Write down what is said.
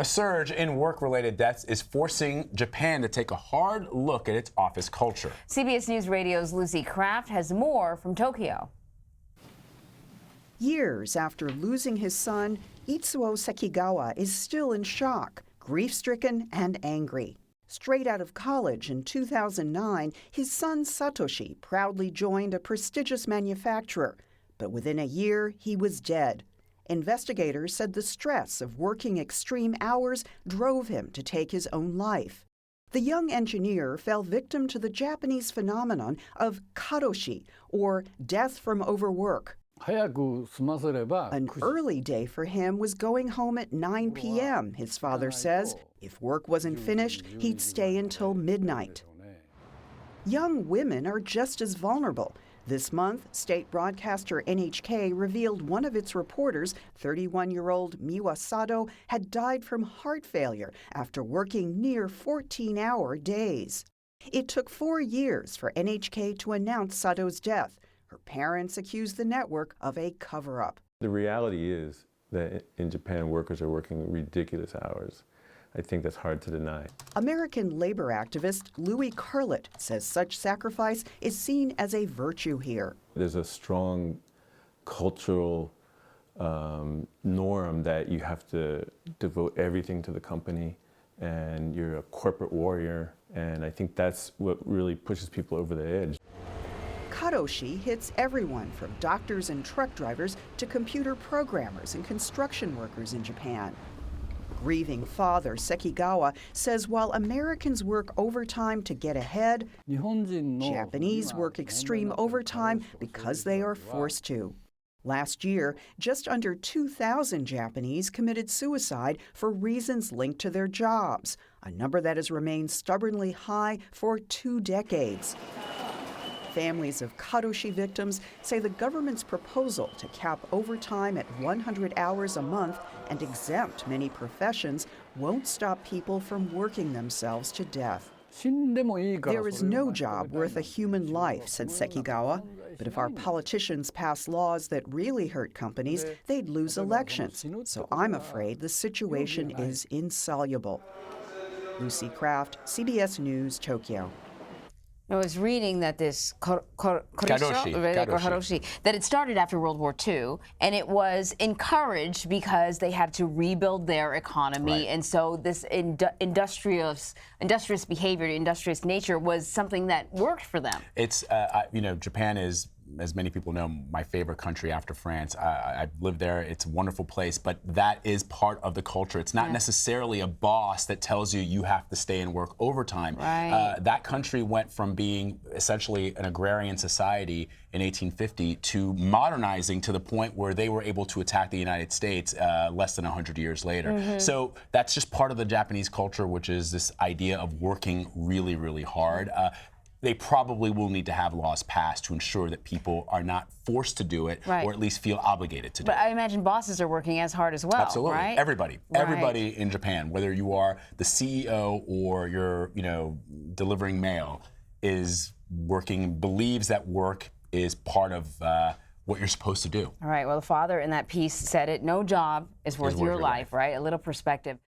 A surge in work-related deaths is forcing Japan to take a hard look at its office culture. CBS News Radio's Lucy Kraft has more from Tokyo. Years after losing his son, Itsuo Sekigawa is still in shock, grief-stricken and angry. Straight out of college in 2009, his son Satoshi proudly joined a prestigious manufacturer. But within a year, he was dead. Investigators said the stress of working extreme hours drove him to take his own life. The young engineer fell victim to the Japanese phenomenon of karoshi, or death from overwork. An early day for him was going home at 9 p.m., his father says. If work wasn't finished, he'd stay until midnight. Young women are just as vulnerable. This month, state broadcaster NHK revealed one of its reporters, 31-year-old Miwa Sato, had died from heart failure after working near 14-hour days. It took 4 years for NHK to announce Sato's death. Her parents accused the network of a cover-up. The reality is that in Japan, workers are working ridiculous hours. I think that's hard to deny. American labor activist Louis Curlett says such sacrifice is seen as a virtue here. There's a strong cultural norm that you have to devote everything to the company, and you're a corporate warrior, and I think that's what really pushes people over the edge. Karoshi hits everyone from doctors and truck drivers to computer programmers and construction workers in Japan. Grieving father Sekigawa says while Americans work overtime to get ahead, Japanese work extreme overtime because they are forced to. Last year, just under 2,000 Japanese committed suicide for reasons linked to their jobs, a number that has remained stubbornly high for 2 decades. Families of karoshi victims say the government's proposal to cap overtime at 100 hours a month and exempt many professions won't stop people from working themselves to death. There is no job worth a human life, said Sekigawa. But if our politicians pass laws that really hurt companies, they'd lose elections. So I'm afraid the situation is insoluble. Lucy Kraft, CBS News, Tokyo. I was reading that this Karoshi. that it started after World War II, and it was encouraged because they had to rebuild their economy, right. And so this industrious behavior, industrious nature was something that worked for them. It's, Japan is, as many people know, my favorite country after France. I've lived there. It's a wonderful place, but that is part of the culture. It's not necessarily a boss that tells you you have to stay and work overtime. Right. That country went from being essentially an agrarian society in 1850 to modernizing to the point where they were able to attack the United States less than 100 years later. So that's just part of the Japanese culture, which is this idea of working really, really hard. They probably will need to have laws passed to ensure that people are not forced to do it, or at least feel obligated to do it. But I imagine bosses are working as hard as well. Absolutely, right? everybody in Japan, whether you are the CEO or you're, delivering mail, is working, believes that work is part of what you're supposed to do. All right. Well, the father in that piece said it. No job is worth your life, right? A little perspective.